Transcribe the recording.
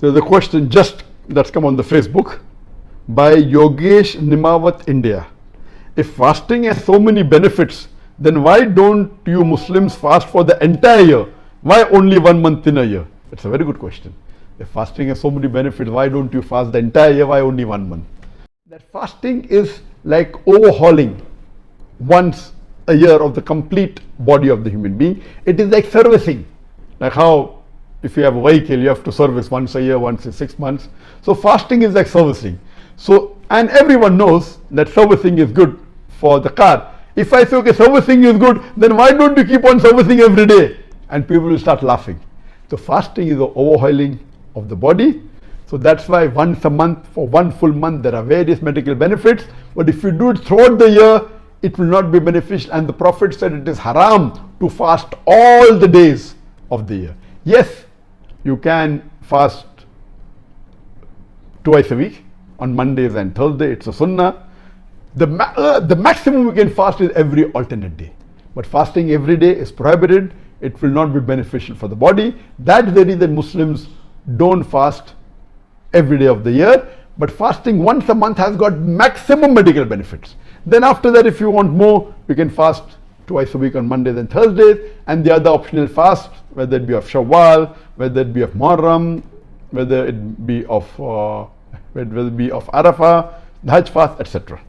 There's a question just that's come on the Facebook by Yogesh Nimawat India. If fasting has so many benefits, then why don't you Muslims fast for the entire year? Why only 1 month in a year? It's a very good question. If fasting has so many benefits, why don't you fast the entire year? Why only 1 month? That fasting is like overhauling once a year of the complete body of the human being. It is like servicing. Like how if you have a vehicle, you have to service once a year, once in 6 months. So fasting is like servicing. So, and everyone knows that servicing is good for the car. If I say, okay, servicing is good, then why don't you keep on servicing every day? And people will start laughing. So fasting is the overhauling of the body. So that's why once a month, for 1 full month, there are various medical benefits. But if you do it throughout the year, it will not be beneficial. And the Prophet said it is haram to fast all the days of the year. Yes, you can fast twice a week, on Mondays and Thursday, it's a sunnah. The maximum you can fast is every alternate day. But fasting every day is prohibited. It will not be beneficial for the body. That's the reason Muslims don't fast every day of the year. But fasting once a month has got maximum medical benefits. Then after that, if you want more, you can fast twice a week on Mondays and Thursdays, and the other optional fast, whether it be of Shawwal, whether it be of Muharram, whether it be of Arafah, the Hajj fast, etc.